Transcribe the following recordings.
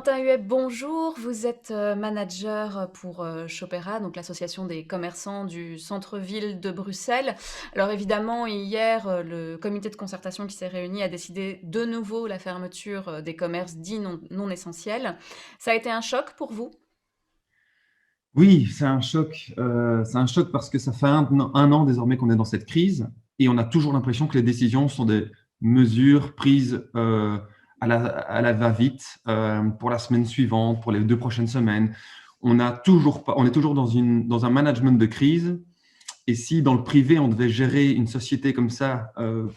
Quentin Huet, bonjour. Vous êtes manager pour Shopera, donc l'association des commerçants du centre-ville de Bruxelles. Alors évidemment, hier, le comité de concertation qui s'est réuni a décidé de nouveau la fermeture des commerces dits non essentiels. Ça a été un choc pour vous? Oui, c'est un choc. C'est un choc parce que ça fait un an désormais qu'on est dans cette crise et on a toujours l'impression que les décisions sont des mesures prises à la va-vite pour la semaine suivante, pour les 2 prochaines semaines. On est toujours dans un management de crise. Et si dans le privé, on devait gérer une société comme ça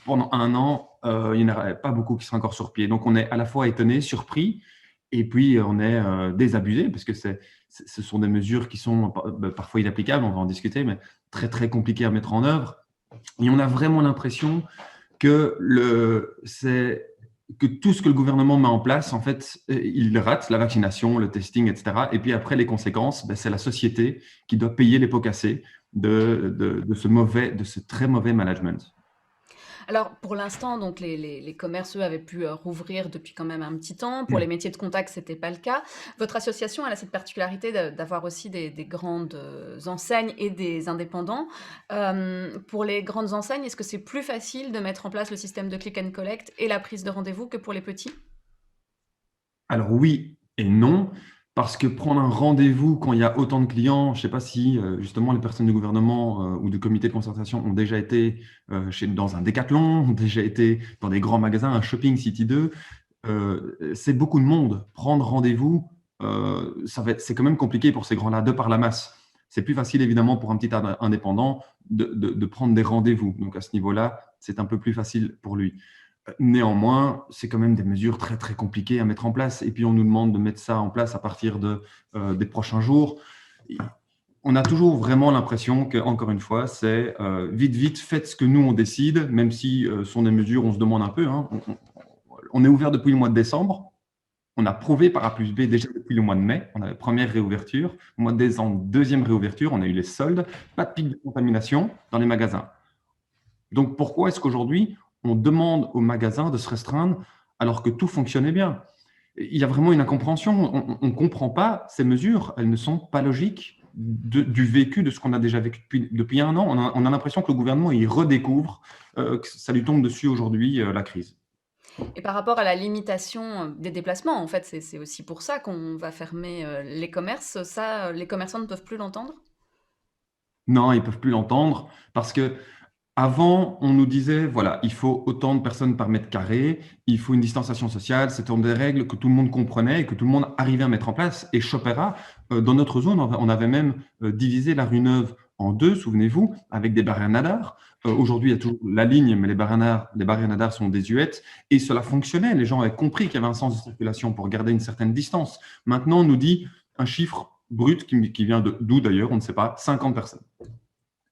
pendant un an, il n'y en aurait pas beaucoup qui seraient encore sur pied. Donc on est à la fois étonné, surpris, et puis on est désabusé, parce que ce sont des mesures qui sont parfois inapplicables, on va en discuter, mais très très compliquées à mettre en œuvre. Et on a vraiment l'impression que, que tout ce que le gouvernement met en place, en fait, il rate, la vaccination, le testing, etc. Et puis après, les conséquences, ben, c'est la société qui doit payer les pots cassés de ce très mauvais management. Alors, pour l'instant, donc les commerces, eux, avaient pu rouvrir depuis quand même un petit temps. Pour les métiers de contact, c'était pas le cas. Votre association, elle a cette particularité d'avoir aussi des grandes enseignes et des indépendants. Pour les grandes enseignes, est-ce que c'est plus facile de mettre en place le système de click and collect et la prise de rendez-vous que pour les petits? Alors oui et non, parce que prendre un rendez-vous quand il y a autant de clients, je ne sais pas si justement les personnes du gouvernement ou du comité de concertation ont déjà été dans un Decathlon, ont déjà été dans des grands magasins, un Shopping City 2. C'est beaucoup de monde. Prendre rendez-vous, c'est quand même compliqué pour ces grands-là, de par la masse. C'est plus facile évidemment pour un petit indépendant de prendre des rendez-vous. Donc à ce niveau-là, c'est un peu plus facile pour lui. Néanmoins, c'est quand même des mesures très très compliquées à mettre en place. Et puis on nous demande de mettre ça en place à partir des prochains jours. On a toujours vraiment l'impression que, encore une fois, c'est vite vite, faites ce que nous on décide, même si ce sont des mesures, on se demande un peu. Hein. On est ouvert depuis le mois de décembre. On a prouvé par A plus B déjà depuis le mois de mai. On avait première réouverture. Au mois de décembre, deuxième réouverture. On a eu les soldes. Pas de pic de contamination dans les magasins. Donc pourquoi est-ce qu'aujourd'hui, on demande aux magasins de se restreindre alors que tout fonctionnait bien? Il y a vraiment une incompréhension. On ne comprend pas ces mesures. Elles ne sont pas logiques du vécu de ce qu'on a déjà vécu depuis un an. On a l'impression que le gouvernement, il redécouvre que ça lui tombe dessus aujourd'hui, la crise. Et par rapport à la limitation des déplacements, en fait, c'est aussi pour ça qu'on va fermer les commerces. Ça, les commerçants ne peuvent plus l'entendre? Non, ils ne peuvent plus l'entendre parce que avant, on nous disait, voilà, il faut autant de personnes par mètre carré, il faut une distanciation sociale, c'était des règles que tout le monde comprenait et que tout le monde arrivait à mettre en place. Et Chopera, dans notre zone, on avait même divisé la rue Neuve en deux, souvenez-vous, avec des barrières nadars. Aujourd'hui, il y a toujours la ligne, mais les barrières nadars sont désuètes et cela fonctionnait. Les gens avaient compris qu'il y avait un sens de circulation pour garder une certaine distance. Maintenant, on nous dit un chiffre brut qui vient d'où d'ailleurs, on ne sait pas, 50 personnes.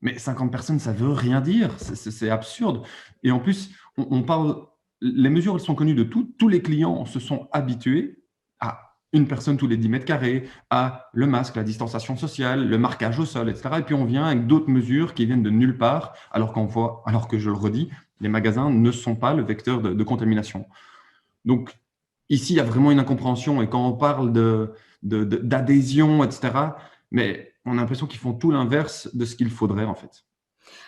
Mais 50 personnes, ça veut rien dire. C'est absurde. Et en plus, on parle, les mesures, elles sont connues de tout. Tous les clients se sont habitués à une personne tous les 10 mètres carrés, à le masque, la distanciation sociale, le marquage au sol, etc. Et puis on vient avec d'autres mesures qui viennent de nulle part, alors que je le redis, les magasins ne sont pas le vecteur de contamination. Donc ici, il y a vraiment une incompréhension. Et quand on parle d'adhésion, etc., mais on a l'impression qu'ils font tout l'inverse de ce qu'il faudrait en fait.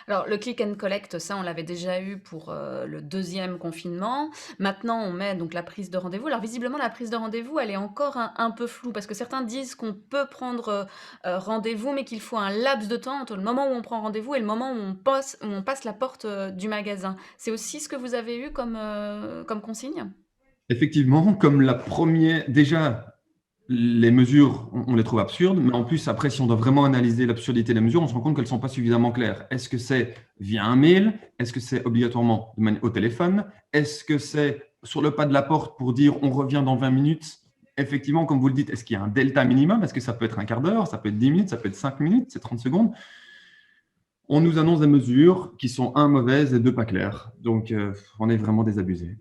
Alors, le click and collect, ça, on l'avait déjà eu pour le deuxième confinement. Maintenant, on met donc la prise de rendez-vous. Alors, visiblement, la prise de rendez-vous, elle est encore un peu floue parce que certains disent qu'on peut prendre rendez-vous, mais qu'il faut un laps de temps entre le moment où on prend rendez-vous et le moment où on passe la porte du magasin. C'est aussi ce que vous avez eu comme consigne? Effectivement, comme la première, déjà, les mesures, on les trouve absurdes, mais en plus, après, si on doit vraiment analyser l'absurdité des mesures, on se rend compte qu'elles ne sont pas suffisamment claires. Est-ce que c'est via un mail? Est-ce que c'est obligatoirement au téléphone? Est-ce que c'est sur le pas de la porte pour dire on revient dans 20 minutes? Effectivement, comme vous le dites, est-ce qu'il y a un delta minimum? Est-ce que ça peut être un quart d'heure? Ça peut être 10 minutes? Ça peut être 5 minutes? C'est 30 secondes? On nous annonce des mesures qui sont, un, mauvaises et deux, pas claires. Donc, on est vraiment désabusés.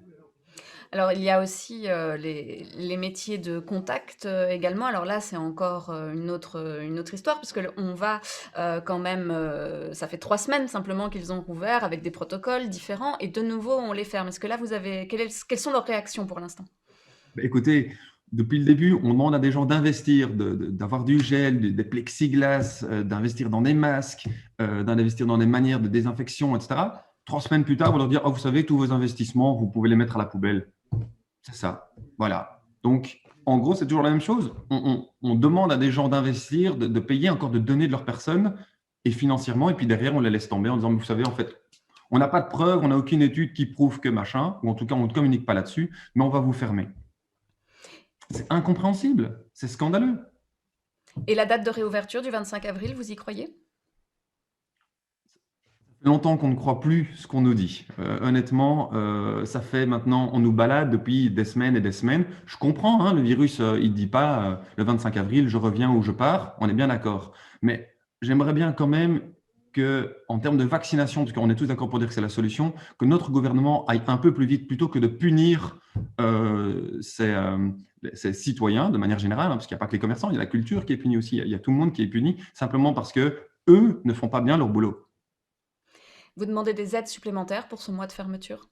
Alors, il y a aussi les métiers de contact également. Alors là, c'est encore une autre histoire, puisque on va quand même, ça fait 3 semaines simplement qu'ils ont rouvert avec des protocoles différents, et de nouveau, on les ferme. Est-ce que là, quelles sont leurs réactions pour l'instant? Écoutez, Depuis le début, on demande à des gens d'investir, d'avoir du gel, des plexiglas, d'investir dans des masques, d'investir dans des manières de désinfection, etc. 3 semaines plus tard, on leur dit, oh, vous savez, tous vos investissements, vous pouvez les mettre à la poubelle. C'est ça. Voilà. Donc, en gros, c'est toujours la même chose. On demande à des gens d'investir, de payer, encore de donner de leur personne, et financièrement, et puis derrière, on les laisse tomber en disant, vous savez, en fait, on n'a pas de preuve, on n'a aucune étude qui prouve que machin, ou en tout cas, on ne communique pas là-dessus, mais on va vous fermer. C'est incompréhensible, c'est scandaleux. Et la date de réouverture du 25 avril, vous y croyez? Ça fait longtemps qu'on ne croit plus ce qu'on nous dit. Honnêtement, ça fait maintenant, on nous balade depuis des semaines et des semaines. Je comprends, hein, le virus, il ne dit pas le 25 avril, je reviens ou je pars, on est bien d'accord. Mais j'aimerais bien quand même que, en termes de vaccination, en tout cas, on est tous d'accord pour dire que c'est la solution, que notre gouvernement aille un peu plus vite plutôt que de punir ses citoyens de manière générale, hein, parce qu'il n'y a pas que les commerçants, il y a la culture qui est punie aussi, il y a tout le monde qui est puni, simplement parce que eux ne font pas bien leur boulot. Vous demandez des aides supplémentaires pour ce mois de fermeture?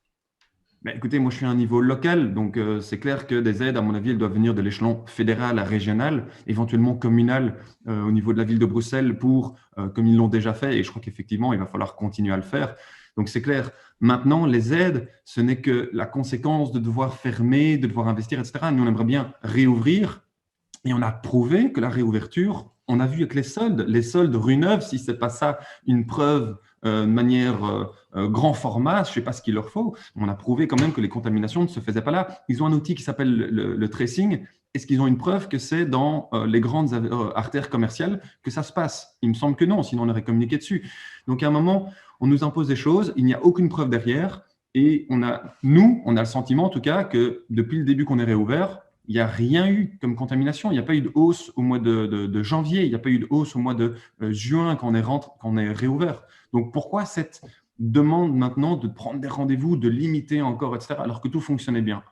Ben, écoutez, moi je suis à un niveau local, donc c'est clair que des aides, à mon avis, elles doivent venir de l'échelon fédéral à régional, éventuellement communal au niveau de la ville de Bruxelles pour, comme ils l'ont déjà fait, et je crois qu'effectivement, il va falloir continuer à le faire. Donc c'est clair, maintenant, les aides, ce n'est que la conséquence de devoir fermer, de devoir investir, etc. Nous, on aimerait bien réouvrir, et on a prouvé que la réouverture, on a vu avec les soldes rue Neuve, si ce n'est pas ça une preuve de manière grand format, je ne sais pas ce qu'il leur faut, on a prouvé quand même que les contaminations ne se faisaient pas là. Ils ont un outil qui s'appelle le tracing. Est-ce qu'ils ont une preuve que c'est dans les grandes artères commerciales que ça se passe? Il me semble que non, sinon on aurait communiqué dessus. Donc à un moment, on nous impose des choses, il n'y a aucune preuve derrière, et nous, on a le sentiment en tout cas que depuis le début qu'on est réouvert, il n'y a rien eu comme contamination. Il n'y a pas eu de hausse au mois de janvier, il n'y a pas eu de hausse au mois de juin quand on est réouvert. Donc pourquoi cette demande maintenant de prendre des rendez-vous, de limiter encore, etc., alors que tout fonctionnait bien?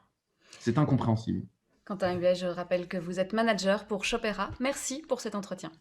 C'est incompréhensible. Quentin Huet, je rappelle que vous êtes manager pour Shopera. Merci pour cet entretien.